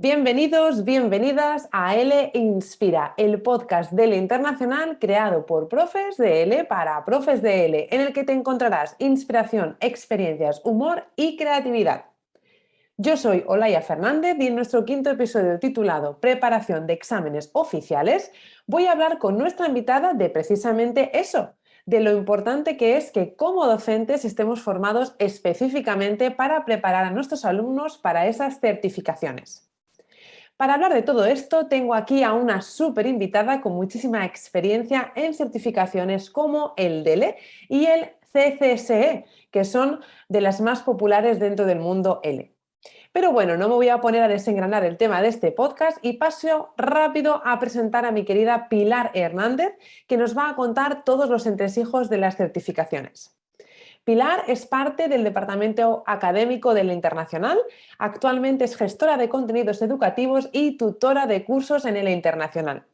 Bienvenidos, bienvenidas a L Inspira, el podcast de L Internacional creado por profes de L para profes de L, en el que te encontrarás inspiración, experiencias, humor y creatividad. Yo soy Olaya Fernández y en nuestro quinto episodio titulado Preparación de exámenes oficiales voy a hablar con nuestra invitada de precisamente eso, de lo importante que es que como docentes estemos formados específicamente para preparar a nuestros alumnos para esas certificaciones. Para hablar de todo esto, tengo aquí a una súper invitada con muchísima experiencia en certificaciones como el DELE y el CCSE, que son de las más populares dentro del mundo L. Pero bueno, no me voy a poner a desengranar el tema de este podcast y paso rápido a presentar a mi querida Pilar Hernández, que nos va a contar todos los entresijos de las certificaciones. Pilar es parte del Departamento Académico de la Internacional. Actualmente es gestora de contenidos educativos y tutora de cursos en el Internacional.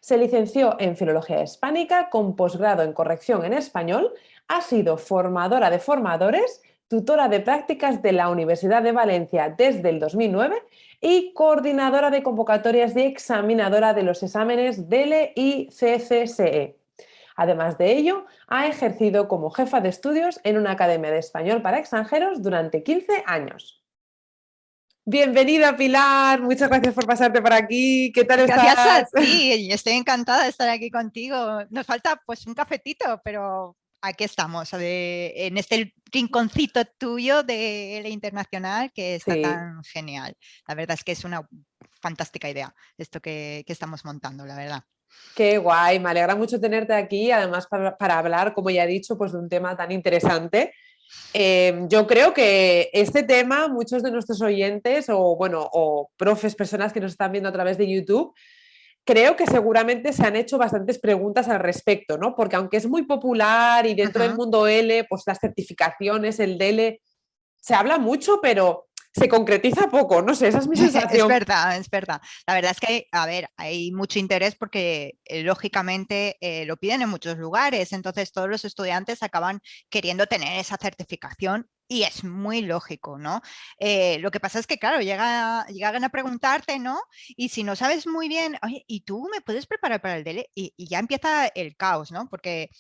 Se licenció en Filología Hispánica con posgrado en Corrección en Español. Ha sido formadora de formadores, tutora de prácticas de la Universidad de Valencia desde el 2009 y coordinadora de convocatorias y examinadora de los exámenes DELE y CCSE. Además de ello, ha ejercido como jefa de estudios en una academia de español para extranjeros durante 15 años. Bienvenida, Pilar, muchas gracias por pasarte por aquí. ¿Qué tal Gracias a estás? ti, estoy encantada de estar aquí contigo. Nos falta pues un cafetito, pero aquí estamos, en este rinconcito tuyo de la internacional que está Sí, tan genial. La verdad es que es una fantástica idea esto que estamos montando, la verdad. qué guay, me alegra mucho tenerte aquí, además para hablar, como ya he dicho, pues de un tema tan interesante. Yo creo que este tema, muchos de nuestros oyentes o, bueno, o profes, personas que nos están viendo a través de YouTube, creo que seguramente se han hecho bastantes preguntas al respecto, ¿no? Porque aunque es muy popular y dentro del Ujú. mundo L, pues las certificaciones, el DL, se habla mucho, pero se concretiza poco, no sé, esa es mi Es sensación. verdad, es verdad. La verdad es que, a ver, hay mucho interés porque lógicamente lo piden en muchos lugares, entonces todos los estudiantes acaban queriendo tener esa certificación y es muy lógico, ¿no? Lo que pasa es que, claro, llegan a preguntarte, ¿no? Y si no sabes muy bien, oye, ¿y tú me puedes preparar para el DELE? Y ya empieza el caos, ¿no? Porque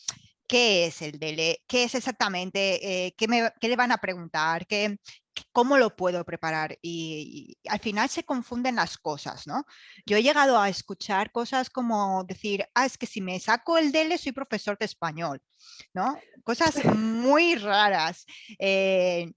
¿qué es el DELE? ¿Qué es exactamente? ¿Qué le van a preguntar? ¿Cómo lo puedo preparar? Y al final se confunden las cosas, ¿no? Yo he llegado a escuchar cosas como decir, es que si me saco el DELE soy profesor de español, ¿no? Cosas muy raras.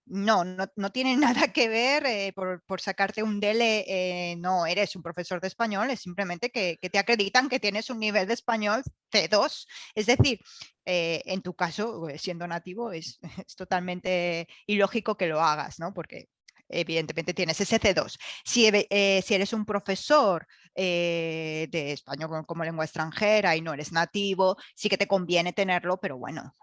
No tienen nada que ver por sacarte un DELE, no eres un profesor de español, es simplemente que te acreditan que tienes un nivel de español C2. Es decir, en tu caso, siendo nativo, es totalmente ilógico que lo hagas, ¿no? Porque evidentemente tienes ese C2. Si eres un profesor de español como lengua extranjera y no eres nativo, sí que te conviene tenerlo, pero bueno,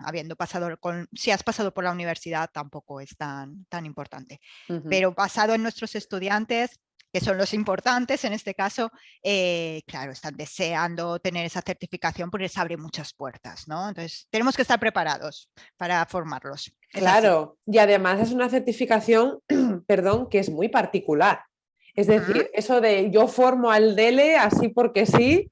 si has pasado por la universidad tampoco es tan importante. Ujú. Pero basado en nuestros estudiantes, que son los importantes en este caso, claro, están deseando tener esa certificación porque les abre muchas puertas, ¿no? Entonces, tenemos que estar preparados para formarlos. Es así. Claro, y además es una certificación, perdón, que es muy particular. Es Ujú. decir, eso de yo formo al DELE así porque sí,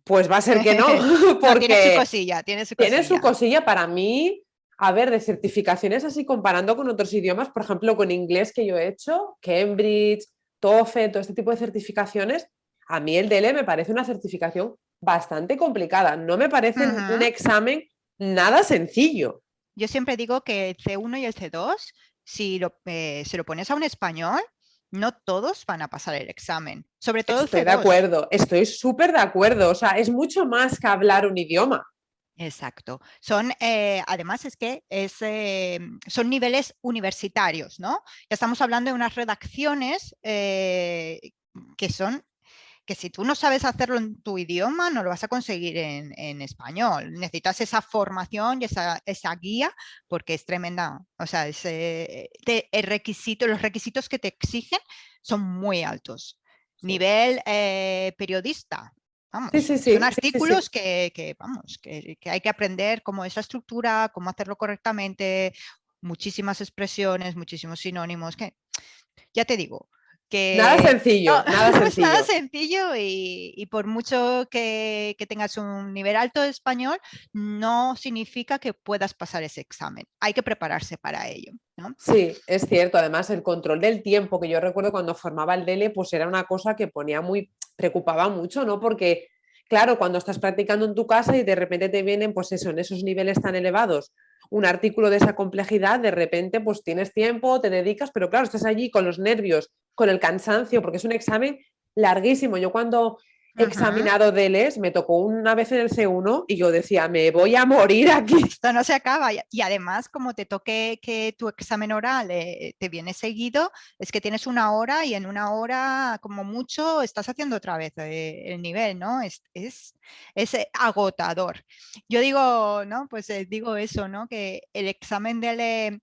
pues va a ser que no, No, tiene su porque cosilla, tiene su tiene su cosilla. cosilla para mí. A ver, de certificaciones así comparando con otros idiomas, por ejemplo, con inglés que yo he hecho, Cambridge, TOEFL, todo este tipo de certificaciones, a mí el DELE me parece una certificación bastante complicada. No me parece un Ujú. examen nada sencillo. Yo siempre digo que el C1 y el C2, si se lo pones a un español, no todos van a pasar el examen, sobre todo el Estoy de C2. acuerdo, estoy súper de acuerdo. O sea, es mucho más que hablar un idioma. Exacto. Además es que son niveles universitarios, ¿no? Ya estamos hablando de unas redacciones que son que si tú no sabes hacerlo en tu idioma, no lo vas a conseguir en español. Necesitas esa formación y esa guía porque es tremenda. O sea, los requisitos que te exigen son muy altos. Sí, Nivel periodista. sí, Vamos, sí, son sí, sí, sí, artículos sí. que hay que aprender cómo es la estructura, cómo hacerlo correctamente, muchísimas expresiones, muchísimos sinónimos, que ya te digo, Nada que sencillo, no, nada no es nada sencillo. sencillo y por mucho que tengas un nivel alto de español, no significa que puedas pasar ese examen. Hay que prepararse para ello, ¿no? Sí, es cierto. Además, el control del tiempo, que yo recuerdo cuando formaba el DELE, pues era una cosa que preocupaba mucho, ¿no? Porque, claro, cuando estás practicando en tu casa y de repente te vienen, pues eso, en esos niveles tan elevados, un artículo de esa complejidad, de repente, pues tienes tiempo, te dedicas, pero claro, estás allí con los nervios, con el cansancio, porque es un examen larguísimo. Yo cuando he Ujú. examinado DELES, me tocó una vez en el C1 y yo decía, me voy a morir aquí. Esto no se acaba. Y además, como te toque que tu examen oral te viene seguido, es que tienes una hora y en una hora, como mucho, estás haciendo otra vez el nivel, ¿no? Es agotador. Yo digo, ¿no? Pues digo eso, ¿no? Que el examen de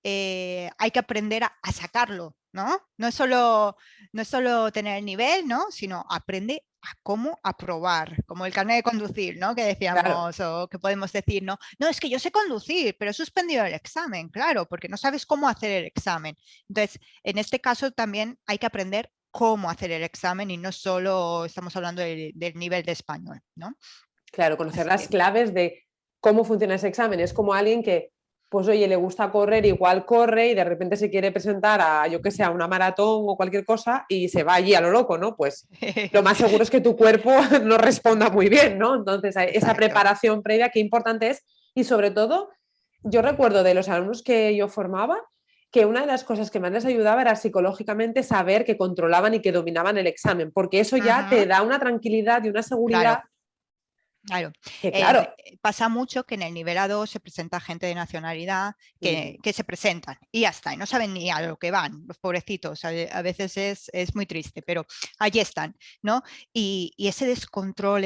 hay que aprender a sacarlo, ¿no? No es solo tener el nivel, ¿no? Sino aprende a cómo aprobar, como el carnet de conducir, ¿no? Que Claro, decíamos o que podemos decir, ¿no? No, es que yo sé conducir, pero he suspendido el examen, claro, porque no sabes cómo hacer el examen. Entonces, en este caso también hay que aprender cómo hacer el examen y no solo estamos hablando del nivel de español, ¿no? claro, conocer Así las que claves de cómo funciona ese examen. Es como alguien que, pues oye, le gusta correr, igual corre y de repente se quiere presentar a, yo que sé, a una maratón o cualquier cosa y se va allí a lo loco, ¿no? Pues lo más seguro es que tu cuerpo no responda muy bien, ¿no? Entonces, esa exacto. preparación previa, qué importante es. Y sobre todo, yo recuerdo de los alumnos que yo formaba, que una de las cosas que más les ayudaba era psicológicamente saber que controlaban y que dominaban el examen, porque eso ya te Ujú. da una tranquilidad y una Claro. seguridad Claro, que, claro, pasa mucho que en el nivel A2 se presenta gente de nacionalidad que se presentan y ya está, y no saben ni a lo que van, los pobrecitos, a veces es muy triste, pero allí están, ¿no? Y ese descontrol,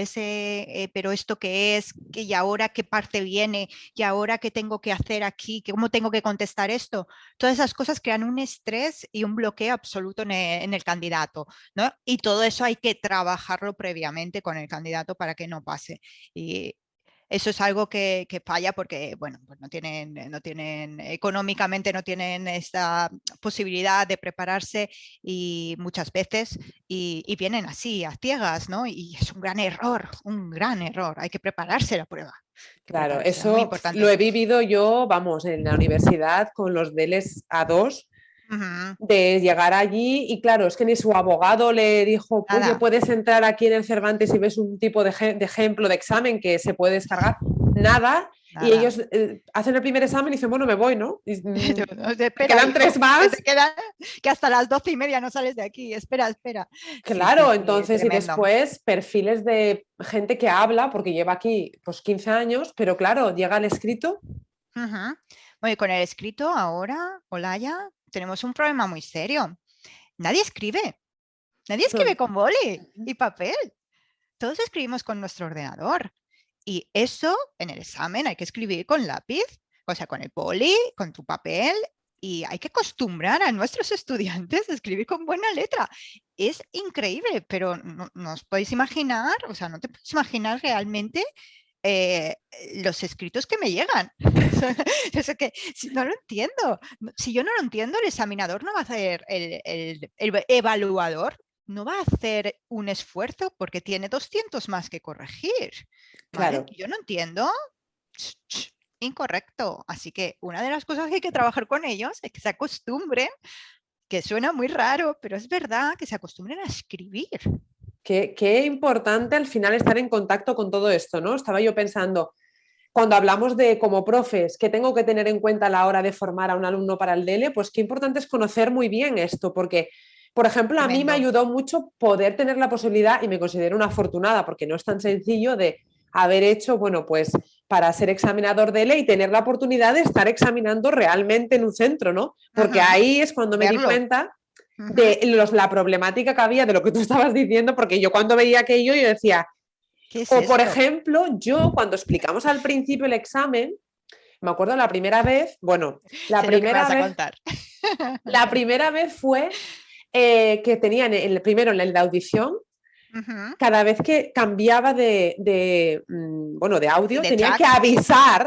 pero esto qué es, y ahora qué parte viene, y ahora qué tengo que hacer aquí, cómo tengo que contestar esto, todas esas cosas crean un estrés y un bloqueo absoluto en el candidato, ¿no? Y todo eso hay que trabajarlo previamente con el candidato para que no pase. Y eso es algo que falla porque, bueno, pues no tienen, económicamente no tienen esta posibilidad de prepararse y muchas veces y vienen así, a ciegas, ¿no? Y es un gran error, un gran error. Hay que prepararse la prueba. Hay que claro, prepararse, es muy eso lo importante. he vivido yo, vamos, en la universidad con los DELES A2, Ujú. de llegar allí y claro, es que ni su abogado le dijo, oye, Nada, puedes entrar aquí en el Cervantes y ves un tipo de ejemplo de examen que se puede descargar, nada, y nada. ellos hacen el primer examen y dicen, bueno, me voy, ¿no? Y, me Espera, quedan hijo, tres más. que hasta las 12:30 no sales de aquí. Espera, espera. Sí, sí, Claro, sí, entonces, y tremendo. después perfiles de gente que habla, porque lleva aquí pues 15 años, pero claro, llega el escrito. Ujú. Bueno, y con el escrito ahora, Olaya, tenemos un problema muy serio. Nadie escribe. Nadie escribe No, con boli y papel. Todos escribimos con nuestro ordenador. Y eso en el examen hay que escribir con lápiz, o sea, con el boli, con tu papel. Y hay que acostumbrar a nuestros estudiantes a escribir con buena letra. Es increíble, pero no os podéis imaginar, o sea, no te puedes imaginar realmente eh, los escritos que me llegan. O sea, que no lo entiendo. Si yo no lo entiendo, el examinador no va a hacer, el evaluador no va a hacer un esfuerzo porque tiene 200 más que corregir. ¿Vale? claro. Yo no entiendo. Incorrecto. Así que una de las cosas que hay que trabajar con ellos es que se acostumbren, que suena muy raro, pero es verdad, que se acostumbren a escribir. Qué importante al final estar en contacto con todo esto, ¿no? Estaba yo pensando, cuando hablamos de como profes, que tengo que tener en cuenta a la hora de formar a un alumno para el DELE, pues qué importante es conocer muy bien esto, porque, por ejemplo, a mí me Tremendo. ayudó mucho poder tener la posibilidad, y me considero una afortunada, porque no es tan sencillo de haber hecho, bueno, pues para ser examinador DELE y tener la oportunidad de estar examinando realmente en un centro, ¿no? Porque Ujú. ahí es cuando me di Verlo. cuenta Ujú. de la problemática que había de lo que tú estabas diciendo, porque yo cuando veía aquello, yo decía, ¿Qué es o por esto? ejemplo, yo cuando explicamos al principio el examen, me acuerdo la primera vez, bueno, Sé lo que me vas a contar. la primera vez fue que tenían primero en el de audición, Ujú. cada vez que cambiaba bueno, de Sí, audio, de track.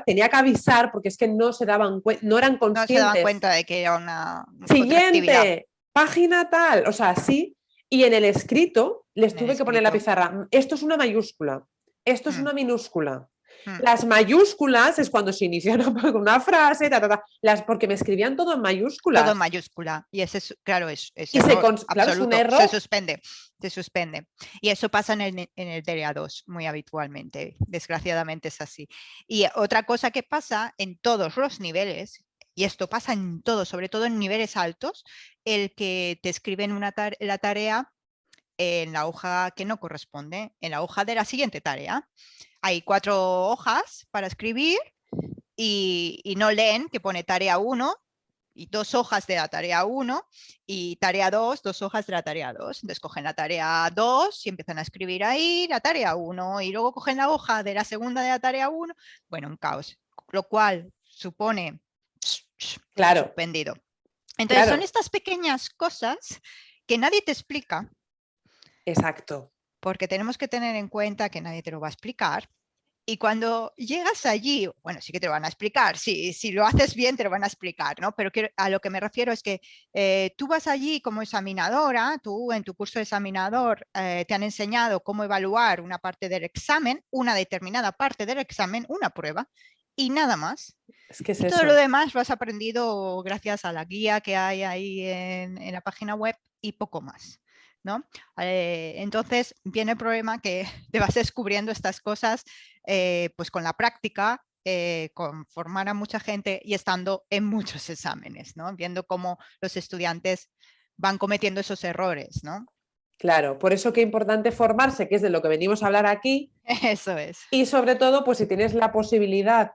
tenía que avisar porque es que no se daban no eran No se daban conscientes. cuenta de que era una otra actividad. Siguiente, página tal, o sea, sí. Y en el escrito les tuve que poner en la pizarra, esto es una mayúscula, esto es una minúscula. Las mayúsculas es cuando se inicia una frase, porque me escribían todo en mayúsculas. Todo en mayúscula. Y ese es, claro, es y error, claro, es un error. Se suspende. Y eso pasa en el TREA2 muy habitualmente. Desgraciadamente es así. Y otra cosa que pasa en todos los niveles, y esto pasa en todos, sobre todo en niveles altos, el que te escriben la tarea en la hoja que no corresponde, en la hoja de la siguiente tarea. Hay 4 hojas para escribir y no leen que pone tarea 1 y 2 hojas de la tarea 1 y tarea 2, 2 hojas de la tarea 2. Entonces cogen la tarea 2 y empiezan a escribir ahí la tarea 1 y luego cogen la hoja de la segunda de la tarea 1. Bueno, un caos, lo cual supone claro, suspendido. Entonces son estas pequeñas cosas que nadie te explica. Exacto. Porque tenemos que tener en cuenta que nadie te lo va a explicar. Y cuando llegas allí, bueno, sí que te lo van a explicar, si lo haces bien te lo van a explicar, ¿no? Pero a lo que me refiero es que tú vas allí como examinadora, tú en tu curso de examinador te han enseñado cómo evaluar una parte del examen, una determinada parte del examen, una prueba, y nada más. Es que es y todo eso. Lo demás lo has aprendido gracias a la guía que hay ahí en la página web y poco más. ¿No? Entonces viene el problema que te vas descubriendo estas cosas pues con la práctica, con formar a mucha gente y estando en muchos exámenes, ¿no? Viendo cómo los estudiantes van cometiendo esos errores, ¿no? Claro, por eso qué importante formarse, que es de lo que venimos a hablar aquí. Eso es. Y sobre todo, pues si tienes la posibilidad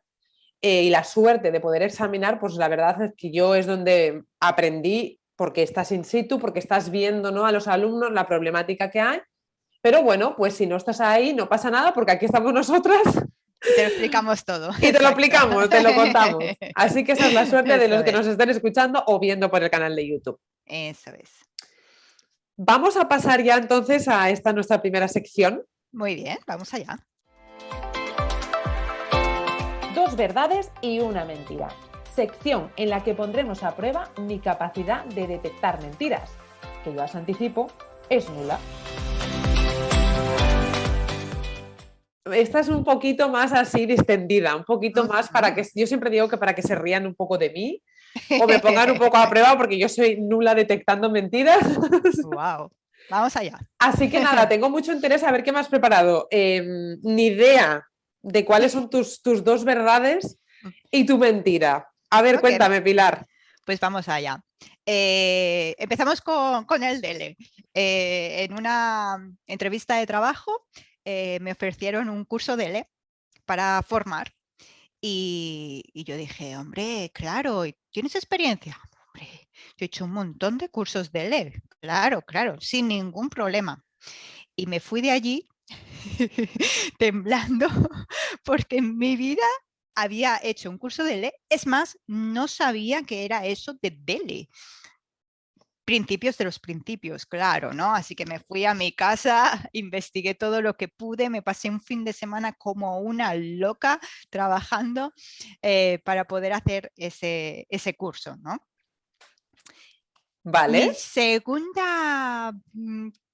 y la suerte de poder examinar, pues la verdad es que yo es donde aprendí, porque estás in situ, porque estás viendo, ¿no?, a los alumnos la problemática que hay. Pero bueno, pues si no estás ahí, no pasa nada, porque aquí estamos nosotras. Y te lo explicamos todo. Y te lo explicamos, te lo contamos. Así que esa es la suerte de los que nos estén escuchando o viendo por el canal de YouTube. Eso es. Vamos a pasar ya entonces a esta nuestra primera sección. Muy bien, vamos allá. 2 verdades y una mentira. Sección en la que pondremos a prueba mi capacidad de detectar mentiras, que yo os anticipo, es nula. Esta es un poquito más así distendida, un poquito más para que, yo siempre digo que para que se rían un poco de mí o me pongan un poco a prueba porque yo soy nula detectando mentiras. Wow. Vamos allá. Así que nada, tengo mucho interés a ver qué me has preparado. Ni idea de cuáles son tus 2 verdades y tu mentira. A ver, cuéntame, Pilar. Pues vamos allá. Empezamos con el DELE. En una entrevista de trabajo me ofrecieron un curso DELE para formar y yo dije, hombre, claro, ¿tienes experiencia? Hombre, yo he hecho un montón de cursos DELE, claro, sin ningún problema. Y me fui de allí temblando porque en mi vida había hecho un curso de DELE, es más, no sabía que era eso de DELE. Principios de los principios, claro, ¿no? Así que me fui a mi casa, investigué todo lo que pude, me pasé un fin de semana como una loca trabajando para poder hacer ese curso, ¿no? Vale. Mi segunda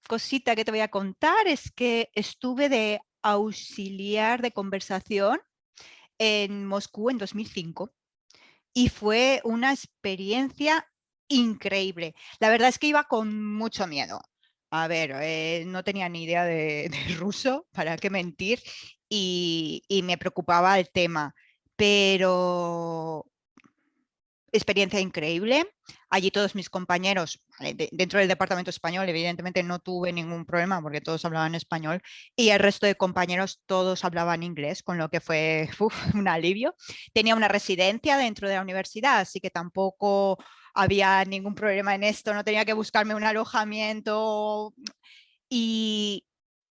cosita que te voy a contar es que estuve de auxiliar de conversación en Moscú en 2005 y fue una experiencia increíble. La verdad es que iba con mucho miedo. A ver, no tenía ni idea de ruso, para qué mentir, y me preocupaba el tema, pero experiencia increíble. Allí todos mis compañeros, dentro del departamento español, evidentemente no tuve ningún problema porque todos hablaban español y el resto de compañeros todos hablaban inglés, con lo que fue un alivio. Tenía una residencia dentro de la universidad, así que tampoco había ningún problema en esto, no tenía que buscarme un alojamiento y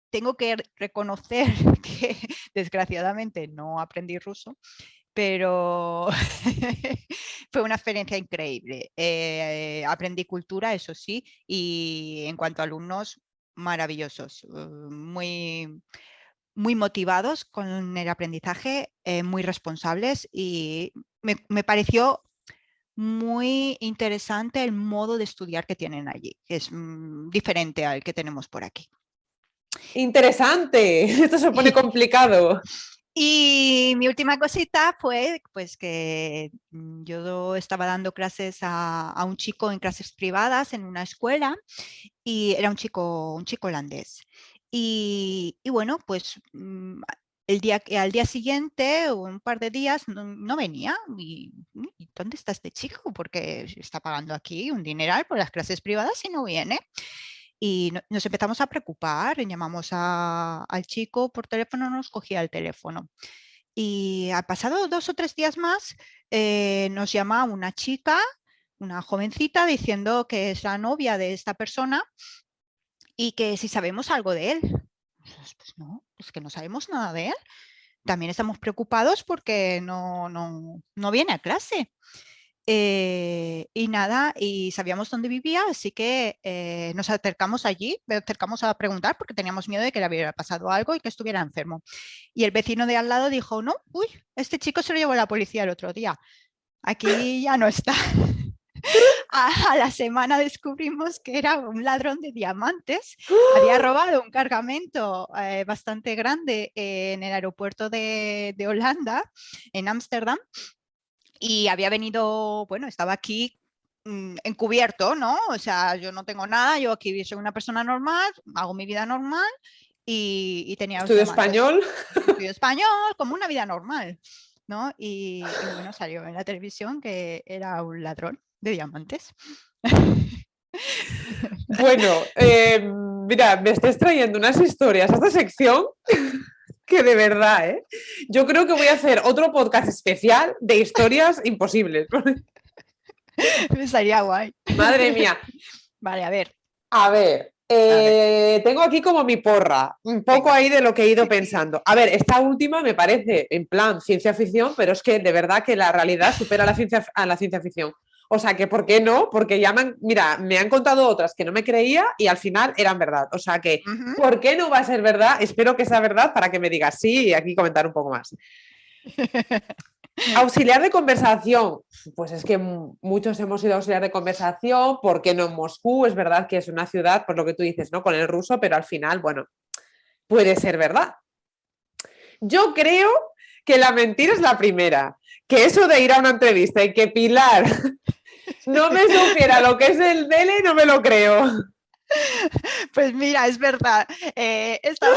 tengo que reconocer que desgraciadamente no aprendí ruso, pero fue una experiencia increíble. Aprendí cultura, eso sí, y en cuanto a alumnos, maravillosos, muy, muy motivados con el aprendizaje, muy responsables y me pareció muy interesante el modo de estudiar que tienen allí, que es diferente al que tenemos por aquí. Interesante, esto se pone complicado. Y mi última cosita fue pues que yo estaba dando clases a un chico en clases privadas en una escuela y era un chico holandés. Y bueno, pues al día siguiente o un par de días no venía. ¿Y dónde está este chico? Porque está pagando aquí un dineral por las clases privadas y no viene. Y nos empezamos a preocupar, llamamos al chico por teléfono, no nos cogía el teléfono. Y ha pasado 2 o 3 días más, nos llama una chica, una jovencita, diciendo que es la novia de esta persona y que si sabemos algo de él. Pues no, es que no sabemos nada de él. También estamos preocupados porque no viene a clase. Y nada, y sabíamos dónde vivía, así que nos acercamos allí, acercamos a preguntar porque teníamos miedo de que le hubiera pasado algo y que estuviera enfermo. Y el vecino de al lado dijo, no, uy, este chico se lo llevó la policía el otro día, aquí ya no está. A la semana descubrimos que era un ladrón de diamantes, había robado un cargamento bastante grande en el aeropuerto de Holanda, en Ámsterdam, y había venido, bueno, estaba aquí encubierto, ¿no? O sea, yo no tengo nada, yo aquí soy una persona normal, hago mi vida normal y tenía los Estudio diamantes. español. Estudio español, como una vida normal, ¿no? Y bueno, salió en la televisión que era un ladrón de diamantes. Bueno, mira, me estás trayendo unas historias a esta sección que de verdad, ¿eh? Yo creo que voy a hacer otro podcast especial de historias imposibles. Estaría guay. Madre mía. Vale, a ver. A ver, tengo aquí como mi porra, un poco Venga. ahí de lo que he ido pensando. A ver, esta última me parece en plan ciencia ficción, pero es que de verdad que la realidad supera a la ciencia ficción. O sea, que ¿por qué no? Porque ya mira, me han contado otras que no me creía y al final eran verdad. O sea que, ¿por qué no va a ser verdad? Espero que sea verdad para que me digas sí y aquí comentar un poco más. Auxiliar de conversación, pues es que muchos hemos sido auxiliar de conversación, ¿por qué no en Moscú? Es verdad que es una ciudad, por lo que tú dices, ¿no? Con el ruso, pero al final, bueno, puede ser verdad. Yo creo que la mentira es la primera, que eso de ir a una entrevista y que Pilar no me supiera lo que es el DELE, no me lo creo. Pues mira, es verdad. Estaba...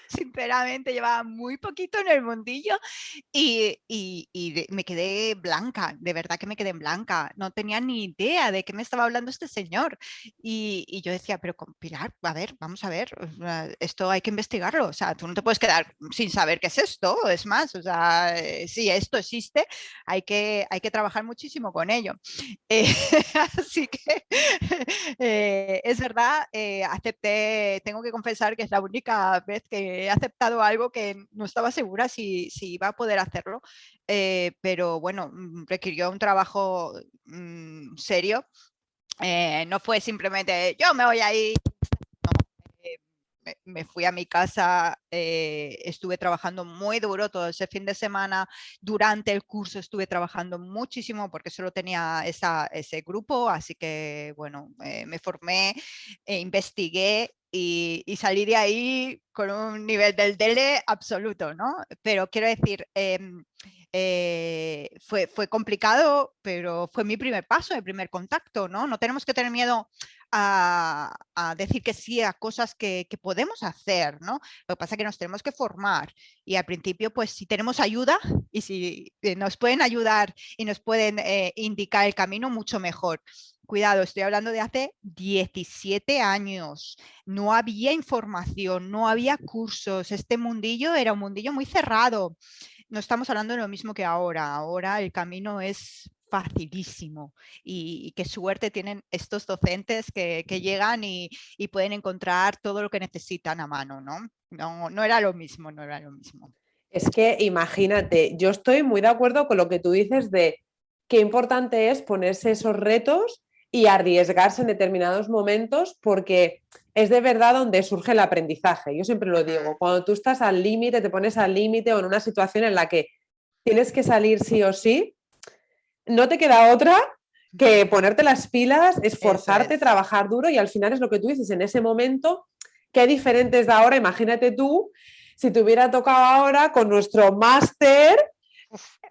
Sinceramente, llevaba muy poquito en el mundillo y me quedé blanca, de verdad que me quedé blanca. No tenía ni idea de qué me estaba hablando este señor. Y yo decía, pero con Pilar, a ver, vamos a ver, esto hay que investigarlo. O sea, tú no te puedes quedar sin saber qué es esto. Es más, o sea, si esto existe, hay que trabajar muchísimo con ello. Así que es verdad, acepté, tengo que confesar que es la única vez que he aceptado algo que no estaba segura si iba a poder hacerlo, pero bueno, requirió un trabajo serio. No fue simplemente yo me voy a ir. Me fui a mi casa, estuve trabajando muy duro todo ese fin de semana. Durante el curso estuve trabajando muchísimo porque solo tenía ese grupo, así que bueno, me formé, investigué y salí de ahí con un nivel del DELE absoluto, ¿no? Pero quiero decir, fue complicado, pero fue mi primer paso, el primer contacto, ¿no? No tenemos que tener miedo a decir que sí a cosas que podemos hacer, ¿no? Lo que pasa es que nos tenemos que formar y al principio, pues si tenemos ayuda y si nos pueden ayudar y nos pueden indicar el camino, mucho mejor. Cuidado, estoy hablando de hace 17 años. No había información, no había cursos. Este mundillo era un mundillo muy cerrado. No estamos hablando de lo mismo que ahora. Ahora el camino es facilísimo y qué suerte tienen estos docentes que llegan y pueden encontrar todo lo que necesitan a mano, ¿no? No era lo mismo, no era lo mismo. Es que imagínate, yo estoy muy de acuerdo con lo que tú dices de qué importante es ponerse esos retos y arriesgarse en determinados momentos porque es de verdad donde surge el aprendizaje. Yo siempre lo digo, cuando tú estás al límite, te pones al límite o en una situación en la que tienes que salir sí o sí, no te queda otra que ponerte las pilas, esforzarte, es. trabajar duro y al final es lo que tú dices, en ese momento, qué diferente es de ahora. Imagínate tú si te hubiera tocado ahora con nuestro máster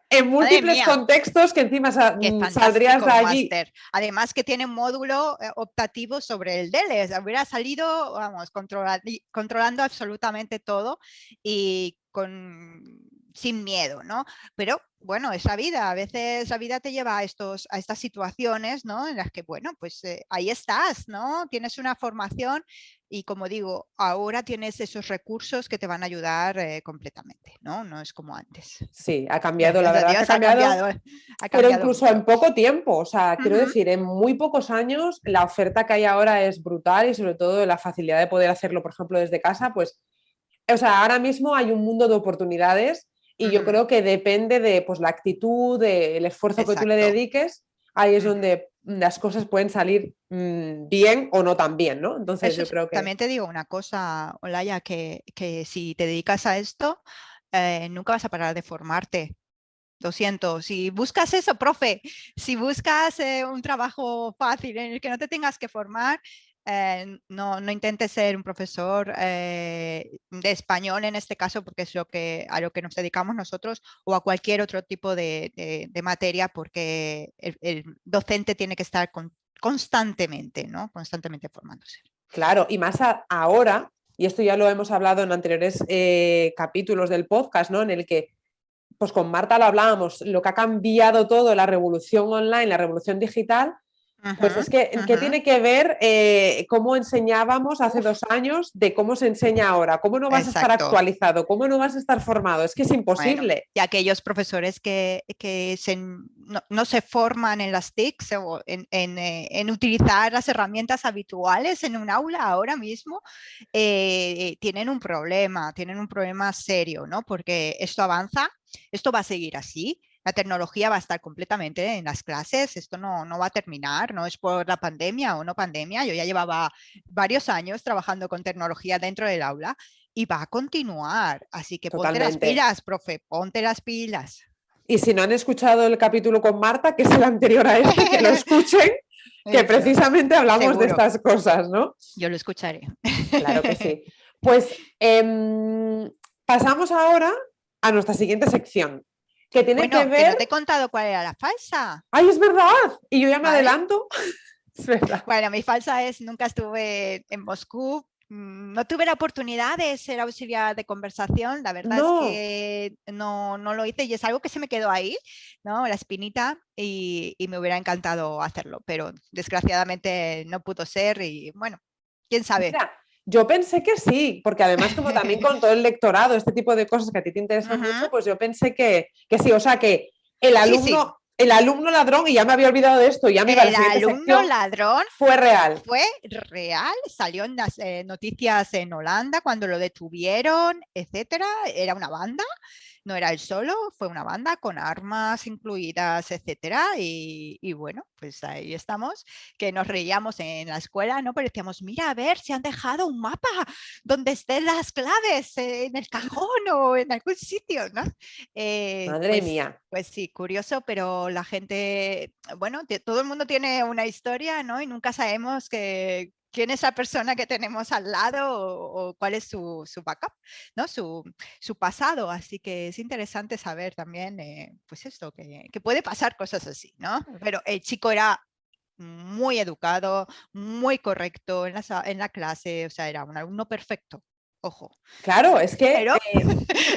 en Madre múltiples mía, contextos que encima qué saldrías fantástico de un allí. máster. Además que tiene un módulo optativo sobre el DELE. O sea, hubiera salido, vamos, controlando absolutamente todo y sin miedo, ¿no? Pero bueno, es la vida. A veces la vida te lleva a estas situaciones, ¿no? En las que, bueno, pues ahí estás, ¿no? Tienes una formación y como digo, ahora tienes esos recursos que te van a ayudar completamente, ¿no? No es como antes. Sí, ha cambiado, la Gracias a verdad que ha Dios cambiado, ha pero cambiado incluso en mucho. poco tiempo. O sea, quiero Ujú. decir, en muy pocos años la oferta que hay ahora es brutal y sobre todo la facilidad de poder hacerlo, por ejemplo, desde casa, pues, o sea, ahora mismo hay un mundo de oportunidades y yo Ujú. creo que depende de pues, la actitud, del esfuerzo que tú le Exacto. dediques, ahí es Ujú. donde las cosas pueden salir bien o no tan bien, ¿no? Entonces Eso yo creo que, también te digo una cosa, Olaya, que si te dedicas a esto, nunca vas a parar de formarte. Lo siento, si buscas eso, profe, si buscas un trabajo fácil en el que no te tengas que formar, no intentes ser un profesor de español en este caso, porque es a lo que nos dedicamos nosotros, o a cualquier otro tipo de materia, porque el docente tiene que estar constantemente, ¿no? Constantemente formándose. claro, y más ahora, y esto ya lo hemos hablado en anteriores capítulos del podcast, ¿no? En el que pues con Marta lo hablábamos, lo que ha cambiado todo, la revolución online, la revolución digital, pues Ujú, es que, ¿qué ujú. tiene que ver cómo enseñábamos hace Uf, 2 años de cómo se enseña ahora? ¿Cómo no vas a estar exacto. actualizado? ¿Cómo no vas a estar formado? Es que es Bueno, imposible. y aquellos profesores que no se forman en las TICs o en utilizar las herramientas habituales en un aula ahora mismo, tienen un problema serio, ¿no? Porque esto avanza, esto va a seguir así. La tecnología va a estar completamente en las clases, esto no va a terminar, no es por la pandemia o no pandemia. Yo ya llevaba varios años trabajando con tecnología dentro del aula y va a continuar. Así que ponte las Totalmente. pilas, profe, ponte las pilas. Y si no han escuchado el capítulo con Marta, que es el anterior a este, que lo escuchen, que Eso, precisamente hablamos de seguro, estas cosas, ¿no? yo lo escucharé. Claro que sí. Pues pasamos ahora a nuestra siguiente sección, que tiene que Bueno, que no ver. te he contado cuál era la falsa, ¡Ay, es verdad! Y yo ya me ¿vale? adelanto. Es verdad. Bueno, mi falsa es, nunca estuve en Moscú, no tuve la oportunidad de ser auxiliar de conversación, la verdad es No, que no lo hice y es algo que se me quedó ahí, ¿no? La espinita y me hubiera encantado hacerlo, pero desgraciadamente no pudo ser y bueno, quién sabe. mira, yo pensé que sí, porque además como también con todo el lectorado, este tipo de cosas que a ti te interesan Ujú. mucho, pues yo pensé que sí, o sea que el Sí, sí, alumno, el alumno ladrón, y ya me había olvidado de esto, ya me iba a la el siguiente alumno sección, ladrón fue real. fue real, salió en las noticias en Holanda cuando lo detuvieron, etcétera. Era una banda, no era él solo, fue una banda con armas incluidas, etcétera. Y bueno, pues ahí estamos, que nos reíamos en la escuela, ¿no? Pero decíamos, mira, a ver si han dejado un mapa donde estén las claves en el cajón o en algún sitio, ¿no? Eh, Madre pues mía. pues sí, curioso, pero la gente, bueno, todo el mundo tiene una historia, ¿no? Y nunca sabemos quién es la persona que tenemos al lado o cuál es su backup, ¿no? Su pasado. Así que es interesante saber también, pues esto, que puede pasar cosas así, ¿no? Pero el chico era muy educado, muy correcto en la clase, o sea, era un alumno perfecto. Ojo, Claro, es que pero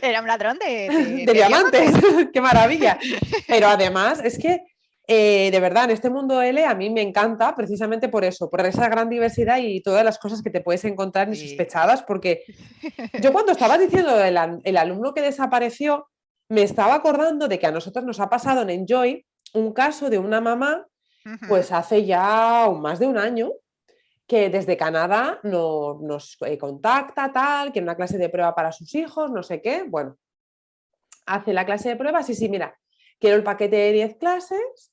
era un ladrón de, de de diamantes, diamantes. qué maravilla. Pero además es que, de verdad, en este mundo L a mí me encanta precisamente por eso, por esa gran diversidad y todas las cosas que te puedes encontrar Sí. insospechadas, porque yo cuando estabas diciendo el alumno que desapareció, me estaba acordando de que a nosotros nos ha pasado en Enjoy un caso de una mamá, Ujú. pues hace ya más de un año, que desde Canadá nos contacta, tal, que en una clase de prueba para sus hijos, no sé qué, bueno, hace la clase de pruebas y sí, mira, quiero el paquete de 10 clases,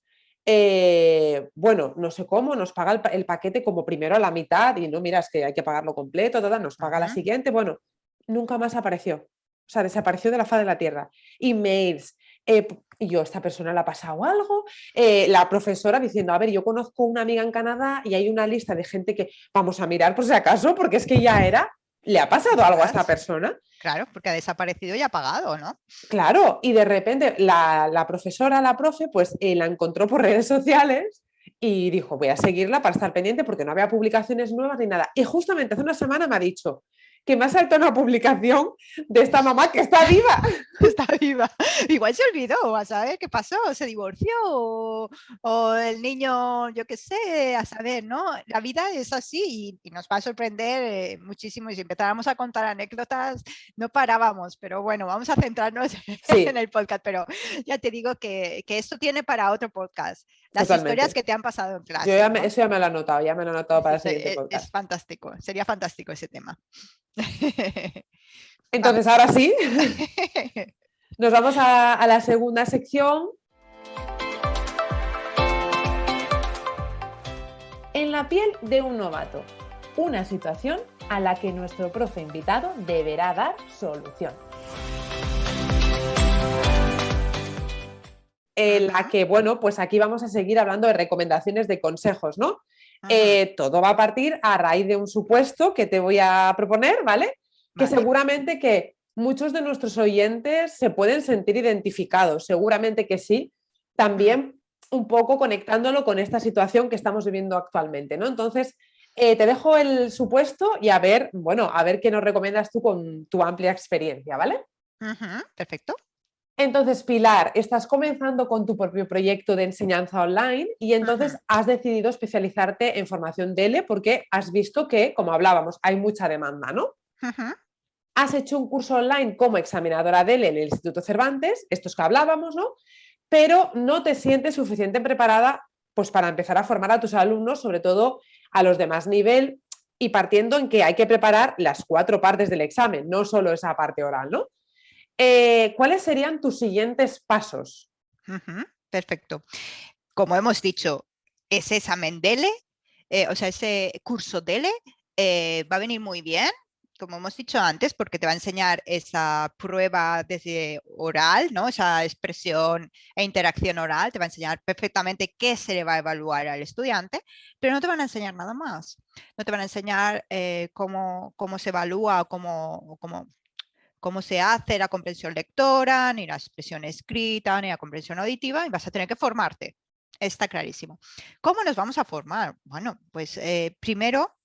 bueno, no sé cómo, nos paga el paquete como primero a la mitad y no, mira, es que hay que pagarlo completo, toda, nos paga la Ujú. siguiente, bueno, nunca más apareció. O sea, desapareció de la faz de la tierra. Emails, Y yo, ¿esta persona le ha pasado algo? La profesora diciendo, a ver, yo conozco una amiga en Canadá y hay una lista de gente que vamos a mirar por si acaso, porque es que ya era, ¿le ha pasado algo a esta persona? Claro, porque ha desaparecido y ha pagado, ¿no? Claro, y de repente la profesora, la profe, pues la encontró por redes sociales y dijo, voy a seguirla para estar pendiente porque no había publicaciones nuevas ni nada. Y justamente hace una semana me ha dicho que me ha saltado una publicación de esta mamá que está viva. Está viva. Igual se olvidó, a saber qué pasó, se divorció o el niño, yo qué sé, a saber, ¿no? La vida es así y nos va a sorprender muchísimo y si empezáramos a contar anécdotas no parábamos, pero bueno, vamos a centrarnos Sí, en el podcast, pero ya te digo que esto tiene para otro podcast, las totalmente. historias que te han pasado en Yo clase, ¿no? eso ya me lo he anotado, ya me lo he anotado para el Eso siguiente es podcast. fantástico, sería fantástico ese tema. Vale. Entonces, ahora sí, nos vamos a la segunda sección. En la piel de un novato, una situación a la que nuestro profe invitado deberá dar solución. En la que, bueno, pues aquí vamos a seguir hablando de recomendaciones de consejos, ¿no? Todo va a partir a raíz de un supuesto que te voy a proponer, ¿vale? Que seguramente que muchos de nuestros oyentes se pueden sentir identificados, seguramente que sí, también un poco conectándolo con esta situación que estamos viviendo actualmente, ¿no? Entonces, te dejo el supuesto y a ver, bueno, a ver qué nos recomiendas tú con tu amplia experiencia, ¿vale? Perfecto. Entonces, Pilar, estás comenzando con tu propio proyecto de enseñanza online y entonces has decidido especializarte en formación DELE porque has visto que, como hablábamos, hay mucha demanda, ¿no? Has hecho un curso online como examinadora DELE en el Instituto Cervantes, estos que hablábamos, ¿no? Pero no te sientes suficiente preparada pues, para empezar a formar a tus alumnos, sobre todo a los de más nivel, y partiendo en que hay que preparar las 4 partes del examen, no solo esa parte oral, ¿no? ¿Cuáles serían tus siguientes pasos? Perfecto. Como hemos dicho, ese examen DELE, o sea, ese curso DELE va a venir muy bien, como hemos dicho antes, porque te va a enseñar esa prueba desde oral, ¿no? Esa expresión e interacción oral, te va a enseñar perfectamente qué se le va a evaluar al estudiante, pero no te van a enseñar nada más. No te van a enseñar cómo se evalúa o cómo se hace la comprensión lectora, ni la expresión escrita, ni la comprensión auditiva, y vas a tener que formarte. Está clarísimo. ¿Cómo nos vamos a formar? Bueno, pues primero,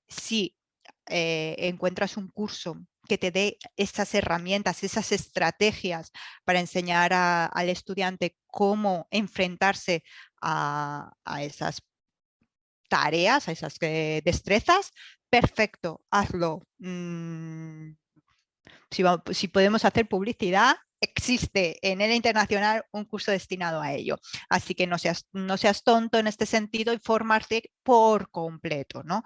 si encuentras un curso que te dé esas herramientas, esas estrategias para enseñar al estudiante cómo enfrentarse a esas tareas, a esas destrezas, perfecto, hazlo. Si podemos hacer publicidad, existe en ELE Internacional un curso destinado a ello. Así que no seas tonto en este sentido y formarte por completo, ¿no?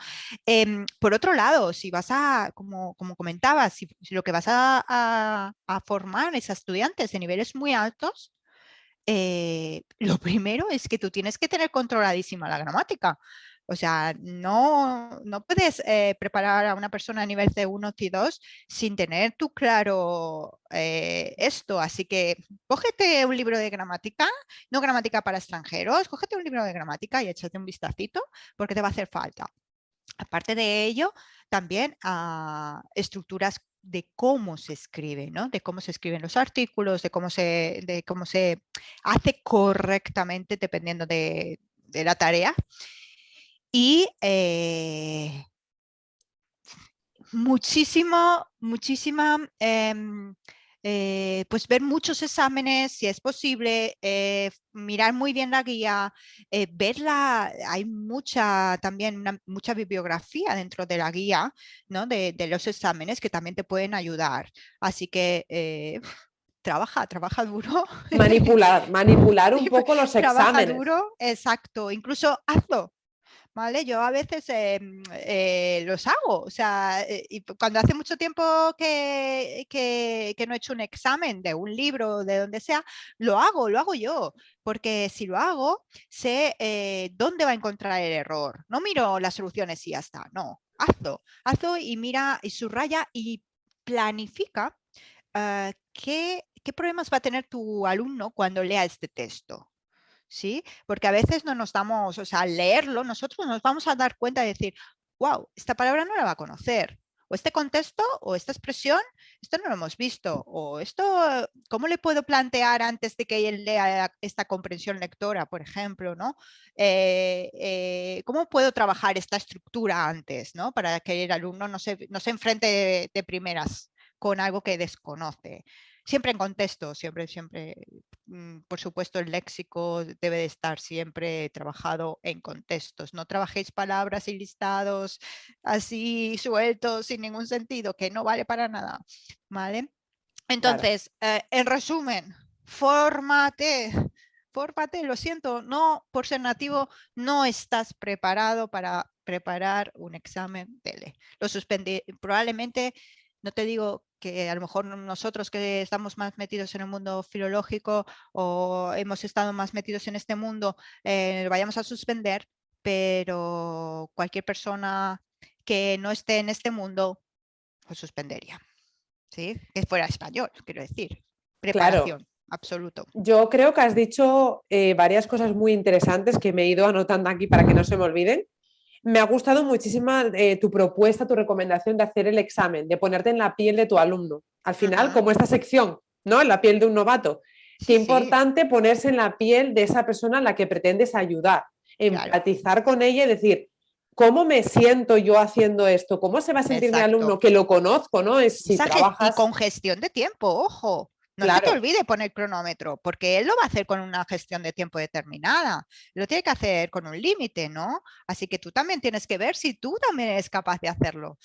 Por otro lado, si vas como comentabas, si lo que vas a formar es a estudiantes de niveles muy altos, lo primero es que tú tienes que tener controladísima la gramática. O sea, no puedes preparar a una persona a nivel C1, C2 sin tener tú claro esto. Así que cógete un libro de gramática, no gramática para extranjeros, cógete un libro de gramática y échate un vistacito porque te va a hacer falta. Aparte de ello, también a estructuras de cómo se escribe, ¿no? De cómo se escriben los artículos, de cómo se hace correctamente dependiendo de la tarea. Y muchísima, pues ver muchos exámenes, si es posible, mirar muy bien la guía, verla, hay también mucha bibliografía dentro de la guía, ¿no? de los exámenes que también te pueden ayudar. Así que trabaja duro. Manipular un poco los Trabaja exámenes. duro, exacto. Incluso hazlo. ¿Vale? Yo a veces los hago, o sea, y cuando hace mucho tiempo que no he hecho un examen de un libro, de donde sea, lo hago yo, porque si lo hago, sé dónde va a encontrar el error. No miro las soluciones y ya está, no, hazlo y mira y subraya y planifica qué ¿qué problemas va a tener tu alumno cuando lea este texto? ¿Sí? Porque a veces no nos damos, o sea, al leerlo, nosotros nos vamos a dar cuenta de decir, wow, esta palabra no la va a conocer. O este contexto o esta expresión, esto no lo hemos visto. O esto, ¿cómo le puedo plantear antes de que él lea esta comprensión lectora, por ejemplo, ¿no? ¿Cómo puedo trabajar esta estructura antes, ¿no? Para que el alumno no se enfrente de primeras con algo que desconoce. Siempre en contexto, siempre, por supuesto, el léxico debe de estar siempre trabajado en contextos. No trabajéis palabras y listados así sueltos, sin ningún sentido, que no vale para nada, ¿vale? Entonces, en resumen, fórmate, lo siento, no, por ser nativo, no estás preparado para preparar un examen TELE. Lo suspendí, probablemente, no te digo que a lo mejor nosotros que estamos más metidos en el mundo filológico o hemos estado más metidos en este mundo, lo vayamos a suspender, pero cualquier persona que no esté en este mundo, lo suspendería. ¿Sí? Que fuera español, quiero decir. Preparación, Claro. absoluto. Yo creo que has dicho varias cosas muy interesantes que me he ido anotando aquí para que no se me olviden. Me ha gustado muchísimo tu propuesta, tu recomendación de hacer el examen, de ponerte en la piel de tu alumno. Al final, como esta sección, ¿no? En la piel de un novato. Qué Sí, importante ponerse en la piel de esa persona a la que pretendes ayudar, claro. empatizar con ella y decir, ¿cómo me siento yo haciendo esto? ¿Cómo se va a sentir mi Exacto. alumno que lo conozco, ¿no? Es si Y trabajas. con gestión de tiempo, ojo. No se te Claro, olvide poner cronómetro, porque él lo va a hacer con una gestión de tiempo determinada. Lo tiene que hacer con un límite, ¿no? Así que tú también tienes que ver si tú también eres capaz de hacerlo.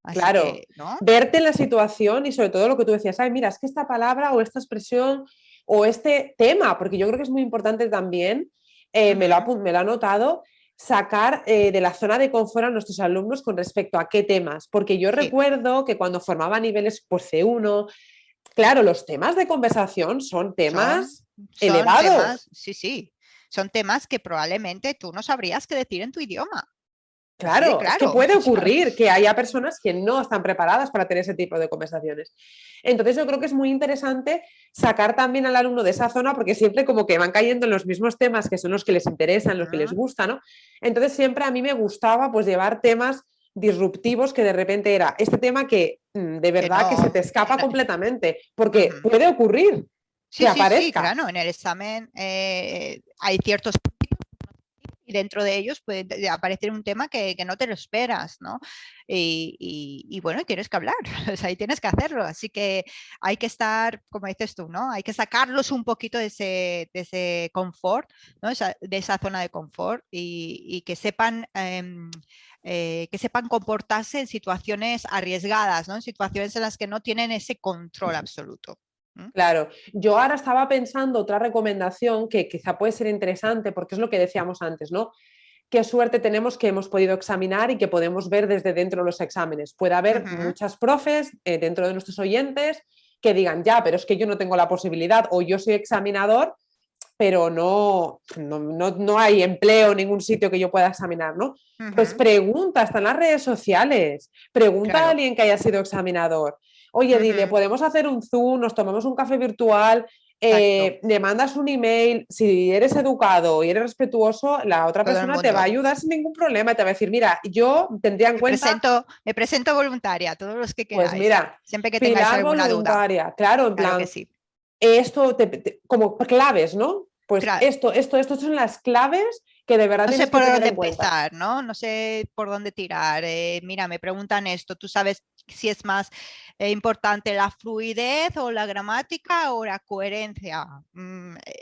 Así claro. que, ¿no? Verte en la situación y sobre todo lo que tú decías, ay, mira, es que esta palabra o esta expresión o este tema, porque yo creo que es muy importante también, me lo ha notado, sacar de la zona de confort a nuestros alumnos con respecto a qué temas, porque yo Sí. recuerdo que cuando formaba niveles por C1, claro, los temas de conversación son temas Son elevados. temas, sí. Son temas que probablemente tú no sabrías qué decir en tu idioma. Así de Claro, es que claro. puede ocurrir que haya personas que no están preparadas para tener ese tipo de conversaciones. Entonces yo creo que es muy interesante sacar también al alumno de esa zona porque siempre como que van cayendo en los mismos temas que son los que les interesan, los que les gustan, ¿no? Entonces siempre a mí me gustaba pues llevar temas disruptivos que de repente era este tema que de verdad que se te escapa completamente porque puede ocurrir que Sí, aparezca. claro, en el examen hay ciertos y dentro de ellos puede aparecer un tema que no te lo esperas, ¿no? Y bueno, tienes que hablar, o sea, y tienes que hacerlo, así que hay que estar, como dices tú, ¿no? Hay que sacarlos un poquito de ese confort, ¿no? De esa zona de confort y que sepan... que sepan comportarse en situaciones arriesgadas, ¿no? En situaciones en las que no tienen ese control absoluto. Claro, yo ahora estaba pensando otra recomendación que quizá puede ser interesante porque es lo que decíamos antes, ¿no? Qué suerte tenemos que hemos podido examinar y que podemos ver desde dentro los exámenes. Puede haber muchas profes dentro de nuestros oyentes que digan, ya, pero es que yo no tengo la posibilidad o yo soy examinador, pero no hay empleo, ningún sitio que yo pueda examinar, ¿no? Pues pregunta, están las redes sociales, pregunta a Claro. alguien que haya sido examinador. Oye, dile, podemos hacer un Zoom, nos tomamos un café virtual, Exacto. le mandas un email, si eres educado y eres respetuoso, la otra Todo el persona te va a mundo. ayudar sin ningún problema y te va a decir, mira, yo tendría en cuenta, Me presento voluntaria, todos los que pues queráis, mira, siempre que tengáis Pilar alguna duda. voluntaria, claro, en Claro que plan, sí. esto, como claves, ¿no? Pues Claro, esto son las claves que de verdad no sé tienes que por tener dónde en cuenta. empezar, ¿no? No sé por dónde tirar. Mira, me preguntan esto, ¿tú sabes si es más importante la fluidez o la gramática o la coherencia?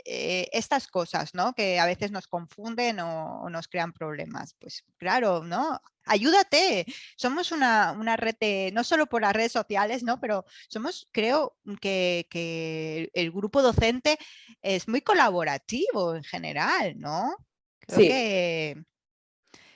Estas cosas, ¿no? Que a veces nos confunden o nos crean problemas. Pues claro, ¿no? Ayúdate. Somos una red de, no solo por las redes sociales, ¿no? Pero somos, creo que el grupo docente es muy colaborativo en general, ¿no? Creo Sí, que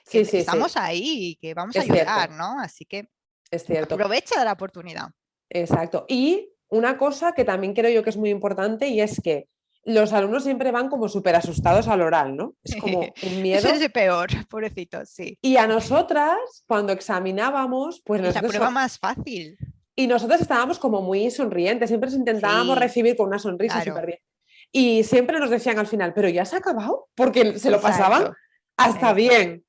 sí, sí, sí, estamos ahí y que vamos a es ayudar, cierto, ¿no? Así que es cierto, aprovecha de la oportunidad. exacto. Y una cosa que también creo yo que es muy importante y es que los alumnos siempre van como súper asustados al oral, ¿no? Es como un Eso es miedo. el peor, pobrecito, sí. Y a nosotras, cuando examinábamos, pues Es la nosotros prueba más fácil. Y nosotros estábamos como muy sonrientes, siempre les intentábamos Sí, recibir con una sonrisa claro, súper bien. Y siempre nos decían al final, pero ya se ha acabado, porque se lo pasaban exacto, hasta eso, bien.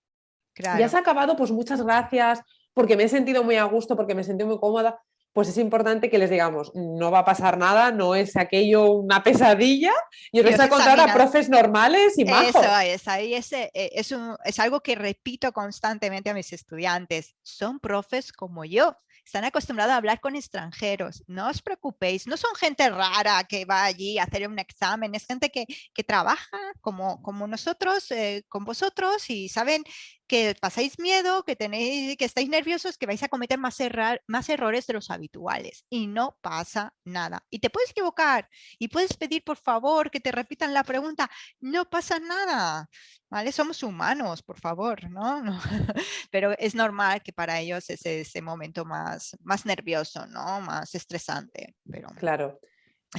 Ya se claro. ha acabado, pues muchas gracias, porque me he sentido muy a gusto, porque me sentí muy cómoda. Pues es importante que les digamos, no va a pasar nada, no es aquello una pesadilla, y os Y vais os a encontrar a examinan. profes normales y Eso majos. es, ahí es algo que repito constantemente a mis estudiantes. Son profes como yo, están acostumbrados a hablar con extranjeros. No os preocupéis, no son gente rara que va allí a hacer un examen, es gente que trabaja como nosotros, con vosotros y saben que pasáis miedo, que estáis nerviosos, que vais a cometer más errores de los habituales y no pasa nada. Y te puedes equivocar y puedes pedir por favor que te repitan la pregunta, no pasa nada, ¿vale? Somos humanos, por favor, ¿no? No. Pero es normal que para ellos es ese momento más nervioso, ¿no? Más estresante, pero... Claro.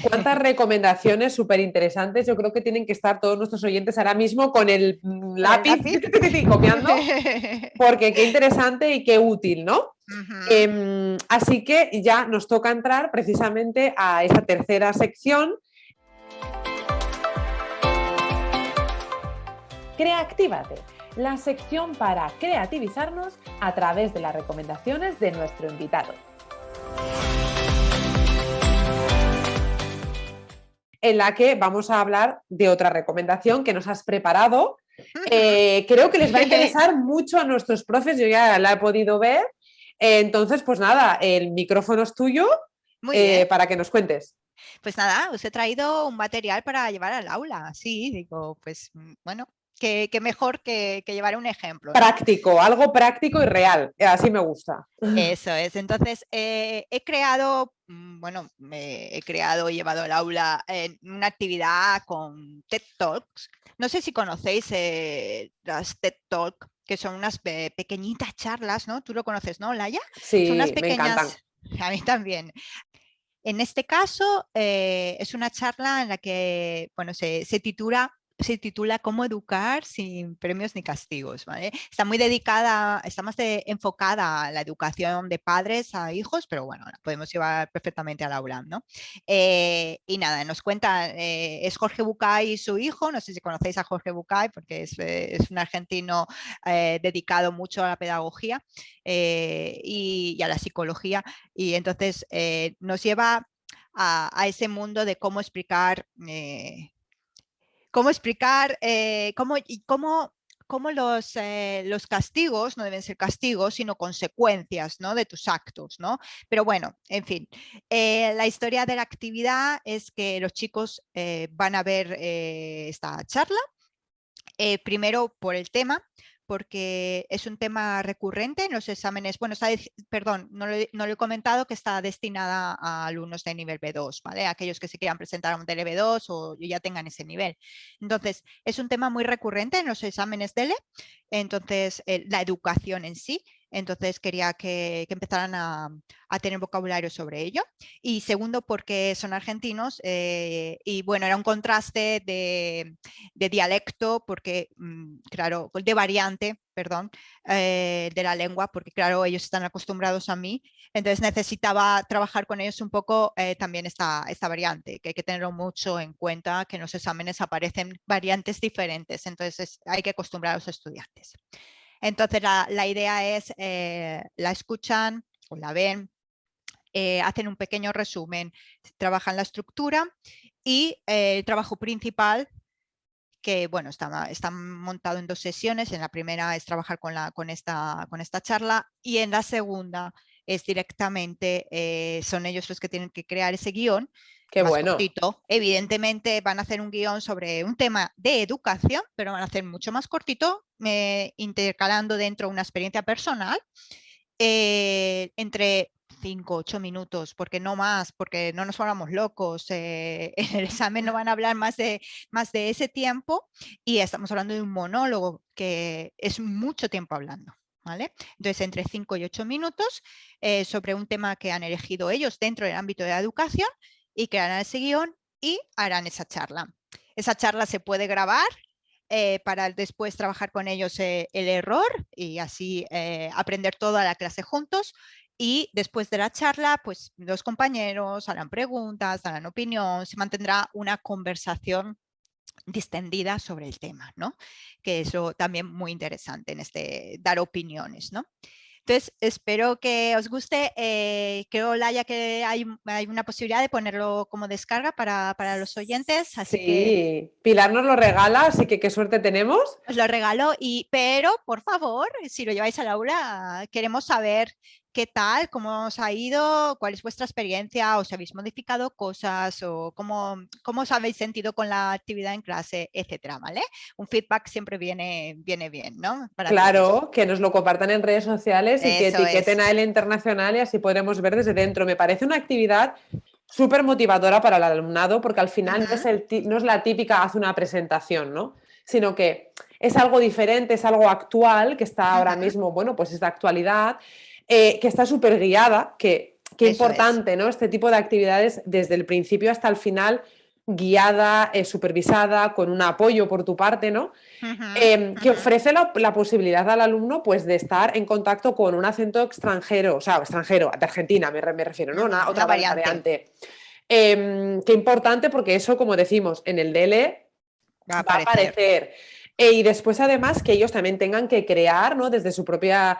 ¿Cuántas recomendaciones súper interesantes? Yo creo que tienen que estar todos nuestros oyentes ahora mismo con el ¿Con el lápiz lápiz? copiando, porque qué interesante y qué útil, ¿no? Ujú. Así que ya nos toca entrar precisamente a esta tercera sección. Creatívate, la sección para creativizarnos a través de las recomendaciones de nuestro invitado. En la que vamos a hablar de otra recomendación que nos has preparado. Ujú. Creo que les va a interesar mucho a nuestros profes, yo ya la he podido ver. Entonces, pues nada, el micrófono es tuyo Muy bien. para que nos cuentes. Pues nada, os he traído un material para llevar al aula. Sí, digo, pues bueno, qué mejor que llevar un ejemplo, ¿no? Práctico, algo práctico y real. Así me gusta. Eso es. Entonces, he creado, bueno, he creado y llevado al aula una actividad con TED Talks. No sé si conocéis las TED Talks, que son unas pequeñitas charlas, ¿no? Tú lo conoces, ¿no, Laia? Son unas Sí, me encantan. pequeñas, a mí también. En este caso, es una charla en la que, bueno, se titula Cómo educar sin premios ni castigos, ¿vale? Está muy dedicada, está más enfocada a la educación de padres a hijos, pero bueno, la podemos llevar perfectamente al aula, ¿no? Y nada, nos cuenta, es Jorge Bucay y su hijo, no sé si conocéis a Jorge Bucay, porque es un argentino dedicado mucho a la pedagogía y a la psicología, y entonces nos lleva a ese mundo de cómo los castigos no deben ser castigos, sino consecuencias, ¿no? De tus actos, ¿no? Pero bueno, en fin, la historia de la actividad es que los chicos van a ver esta charla, primero por el tema, porque es un tema recurrente en los exámenes. Bueno, perdón, no lo he comentado, que está destinada a alumnos de nivel B2, ¿vale? Aquellos que se quieran presentar a un DL B2 o ya tengan ese nivel. Entonces, es un tema muy recurrente en los exámenes DELE, entonces, la educación en sí. Entonces, quería que empezaran a tener vocabulario sobre ello. Y segundo, porque son argentinos y bueno, era un contraste de dialecto, porque, claro, de variante, perdón, de la lengua, porque claro, ellos están acostumbrados a mí, entonces necesitaba trabajar con ellos un poco también esta variante, que hay que tenerlo mucho en cuenta, que en los exámenes aparecen variantes diferentes, entonces hay que acostumbrar a los estudiantes. Entonces la idea es, la escuchan o la ven, hacen un pequeño resumen, trabajan la estructura y el trabajo principal, que bueno, está montado en dos sesiones. En la primera es trabajar con esta charla y en la segunda es directamente, son ellos los que tienen que crear ese guión Qué más bueno. cortito. Evidentemente van a hacer un guión sobre un tema de educación, pero van a hacer mucho más cortito, intercalando dentro una experiencia personal entre 5, 8 minutos, porque no más, porque no nos volvamos locos. En el examen no van a hablar más de ese tiempo y estamos hablando de un monólogo que es mucho tiempo hablando. ¿Vale? Entonces, entre 5 y 8 minutos sobre un tema que han elegido ellos dentro del ámbito de la educación y crearán ese guión y harán esa charla. Esa charla se puede grabar para después trabajar con ellos el error y así aprender toda la clase juntos. Y después de la charla, pues los compañeros harán preguntas, darán opinión, se mantendrá una conversación distendida sobre el tema, ¿no? Que eso también muy interesante en este dar opiniones, ¿no? Entonces, espero que os guste. Creo, Laia, que hay una posibilidad de ponerlo como descarga para los oyentes, así que Sí, Pilar nos lo regala, así que qué suerte tenemos. os lo regalo. Pero, por favor, si lo lleváis al aula, queremos saber qué tal, cómo os ha ido, cuál es vuestra experiencia, o si habéis modificado cosas, o cómo os habéis sentido con la actividad en clase, etcétera, ¿vale? Un feedback siempre viene bien, ¿no? Para todos. Claro, que nos lo compartan en redes sociales y que Eso etiqueten es. a él internacional y así podremos ver desde dentro. Me parece una actividad súper motivadora para el alumnado porque al final Ujú, no es la típica hace una presentación, ¿no? Sino que es algo diferente, es algo actual, que está ahora ujú. mismo, bueno, pues es de actualidad, que está súper guiada, que qué Eso es. importante, ¿no? Este tipo de actividades desde el principio hasta el final, guiada, supervisada, con un apoyo por tu parte, ¿no? Ujú, Que ujú. ofrece la posibilidad al alumno pues, de estar en contacto con un acento extranjero, o sea, extranjero, de Argentina me refiero, ¿no? Otra Una variante variante. Qué importante porque eso, como decimos, en el DL va a va a aparecer. aparecer. Y después, además, que ellos también tengan que crear, ¿no? Desde su propia,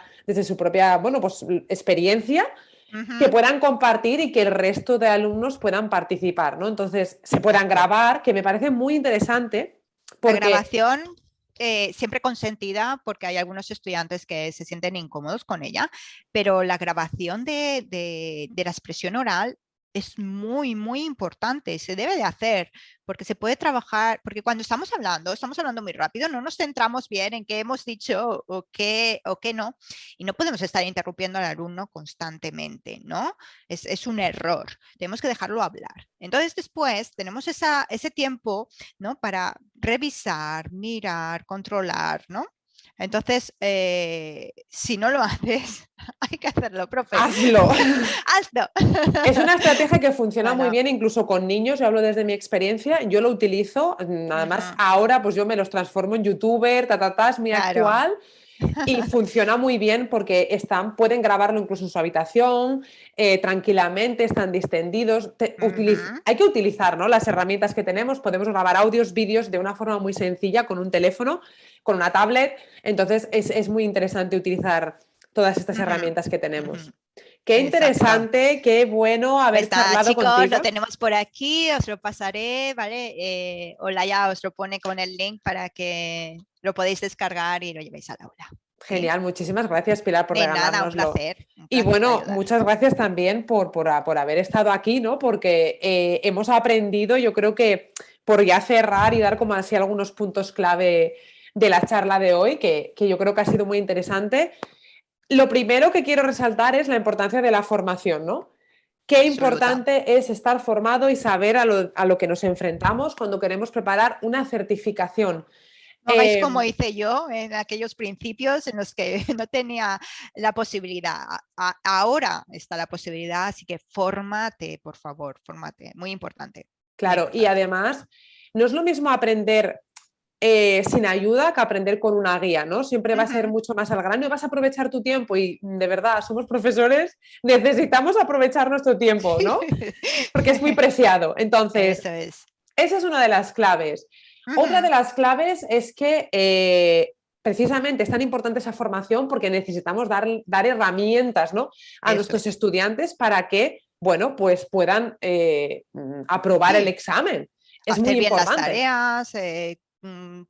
bueno, pues experiencia, que Ujú. puedan compartir y que el resto de alumnos puedan participar, ¿no? Entonces, se puedan Exacto. grabar, que me parece muy interesante, La porque grabación siempre consentida porque hay algunos estudiantes que se sienten incómodos con ella, pero la grabación de la expresión oral es muy importante, se debe de hacer, porque se puede trabajar, porque cuando estamos hablando muy rápido, no nos centramos bien en qué hemos dicho o qué no, y no podemos estar interrumpiendo al alumno constantemente, ¿no? Es un error, tenemos que dejarlo hablar. Entonces después tenemos ese tiempo, ¿no? Para revisar, mirar, controlar, ¿no? Entonces, si no lo haces, hay que hacerlo, profe. hazlo. Hazlo. Es una estrategia que funciona muy Bueno, bien incluso con niños, yo hablo desde mi experiencia, yo lo utilizo, además ujú, ahora pues yo me los transformo en youtuber, es muy claro. actual y funciona muy bien porque pueden grabarlo incluso en su habitación, tranquilamente, están distendidos. Ujú. Hay que utilizar, ¿no? Las herramientas que tenemos, podemos grabar audios, vídeos de una forma muy sencilla con un teléfono, con una tablet, entonces es muy interesante utilizar todas estas Ujú, herramientas que ujú. tenemos. Qué Exacto. interesante, qué bueno haber Pues nada, charlado chicos, lo contigo. tenemos por aquí, os lo pasaré, ¿vale? Olaya os lo pone con el link para que lo podéis descargar y lo llevéis al aula. ¿Sí? Genial, muchísimas gracias Pilar por De nada, regalárnoslo. un Y placer bueno, ayudar. muchas gracias también por haber estado aquí, ¿no? Porque hemos aprendido, yo creo que por ya cerrar y dar como así algunos puntos clave de la charla de hoy, que yo creo que ha sido muy interesante. Lo primero que quiero resaltar es la importancia de la formación, ¿no? Qué Absoluta. importante es estar formado y saber a lo que nos enfrentamos cuando queremos preparar una certificación. No hagáis como hice yo en aquellos principios en los que no tenía la posibilidad. Ahora está la posibilidad, así que fórmate, por favor, fórmate. Muy importante, muy Claro, y importante. además no es lo mismo aprender sin ayuda que aprender con una guía, ¿no? Siempre va a ser Ujú. mucho más al grano y vas a aprovechar tu tiempo y de verdad, somos profesores, necesitamos aprovechar nuestro tiempo, ¿no? Porque es muy preciado. Entonces, Eso es. esa es una de las claves. Otra de Ujú. las claves es que precisamente es tan importante esa formación porque necesitamos dar herramientas, ¿no? A Eso nuestros es. estudiantes para que, bueno, pues puedan aprobar el Sí, examen. Es muy hacer bien las importante. tareas,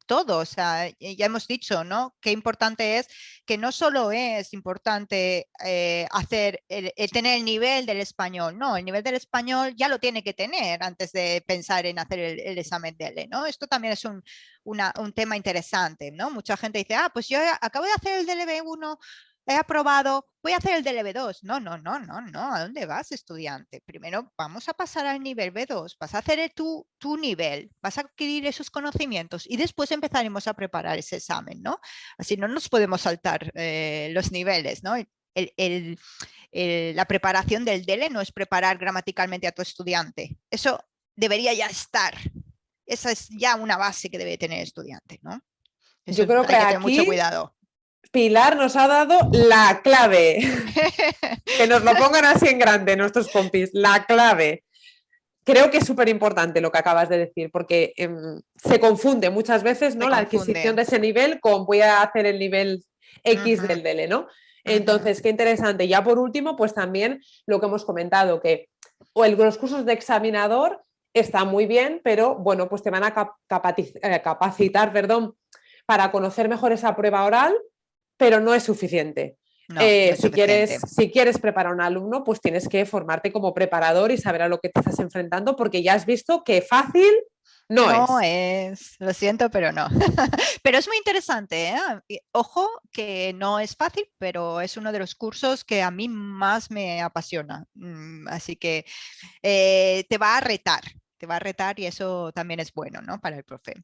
todo, o sea, ya hemos dicho, ¿no? Qué importante es que no solo es importante hacer tener el nivel del español, no, el nivel del español ya lo tiene que tener antes de pensar en hacer el examen de L, ¿no? Esto también es un tema interesante, ¿no? Mucha gente dice, ah, pues yo acabo de hacer el DLB1, he aprobado, voy a hacer el DLB2. No. ¿A dónde vas, estudiante? Primero vamos a pasar al nivel B2, vas a hacer tu nivel, vas a adquirir esos conocimientos y después empezaremos a preparar ese examen, ¿no? Así no nos podemos saltar los niveles, ¿no? La preparación del DELE no es preparar gramaticalmente a tu estudiante. Eso debería ya estar. Esa es ya una base que debe tener el estudiante, ¿no? Eso Yo creo que hay que tener mucho aquí cuidado. Pilar nos ha dado la clave. Que nos lo pongan así en grande nuestros compis, la clave. Creo que es súper importante lo que acabas de decir, porque se confunde muchas veces, ¿no? La adquisición de ese nivel con voy a hacer el nivel X del DELE, ¿no? Entonces, qué interesante. Ya por último, pues también lo que hemos comentado, que los cursos de examinador están muy bien, pero bueno, pues te van a capacitar, perdón, para conocer mejor esa prueba oral, pero no es suficiente. No, no es suficiente. Si quieres preparar a un alumno, pues tienes que formarte como preparador y saber a lo que te estás enfrentando, porque ya has visto que fácil no es. Lo siento, pero no. Pero es muy interesante, ¿eh? Ojo, que no es fácil, pero es uno de los cursos que a mí más me apasiona. Así que te va a retar y eso también es bueno, ¿no? Para el profe.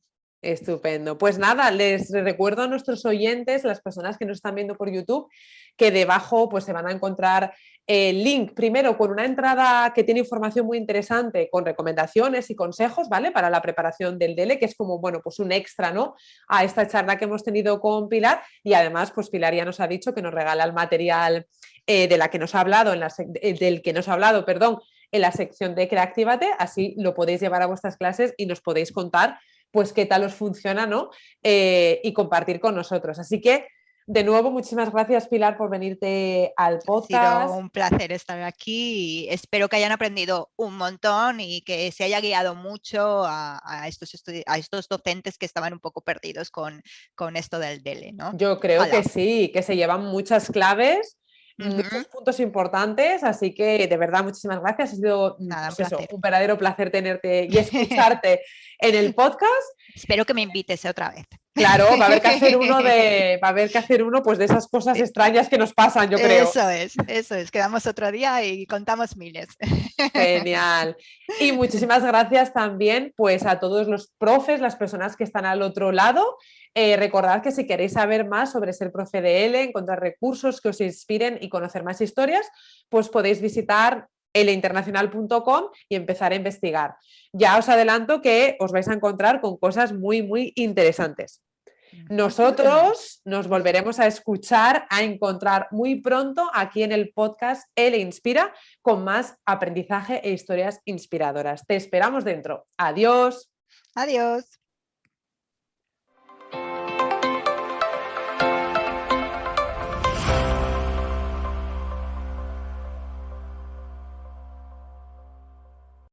Estupendo. Pues nada, les recuerdo a nuestros oyentes, las personas que nos están viendo por YouTube, que debajo pues se van a encontrar el link, primero con una entrada que tiene información muy interesante, con recomendaciones y consejos, ¿vale? Para la preparación del DELE, que es como, bueno, pues un extra, ¿no? A esta charla que hemos tenido con Pilar, y además, pues Pilar ya nos ha dicho que nos regala el material de la que nos ha hablado, del que nos ha hablado, perdón, en la sección de Creactívate, así lo podéis llevar a vuestras clases y nos podéis contar pues qué tal os funciona, ¿no? Y compartir con nosotros. Así que, de nuevo, muchísimas gracias, Pilar, por venirte al podcast. Ha sido un placer estar aquí y espero que hayan aprendido un montón y que se haya guiado mucho a estos docentes que estaban un poco perdidos con esto del DELE, ¿no? Yo creo que sí, que se llevan muchas claves, muchos puntos importantes, así que de verdad muchísimas gracias. Ha sido pues un verdadero placer tenerte y escucharte en el podcast. Espero que me invites otra vez. Claro, va a haber que hacer uno pues de esas cosas extrañas que nos pasan, yo creo. Eso es. Quedamos otro día y contamos miles. Genial. Y muchísimas gracias también pues a todos los profes, las personas que están al otro lado. Recordad que si queréis saber más sobre ser profe de L, encontrar recursos que os inspiren y conocer más historias, pues podéis visitar leinternacional.com y empezar a investigar. Ya os adelanto que os vais a encontrar con cosas muy, muy interesantes. Nosotros nos volveremos a escuchar, a encontrar muy pronto aquí en el podcast L Inspira con más aprendizaje e historias inspiradoras. Te esperamos dentro. Adiós. Adiós.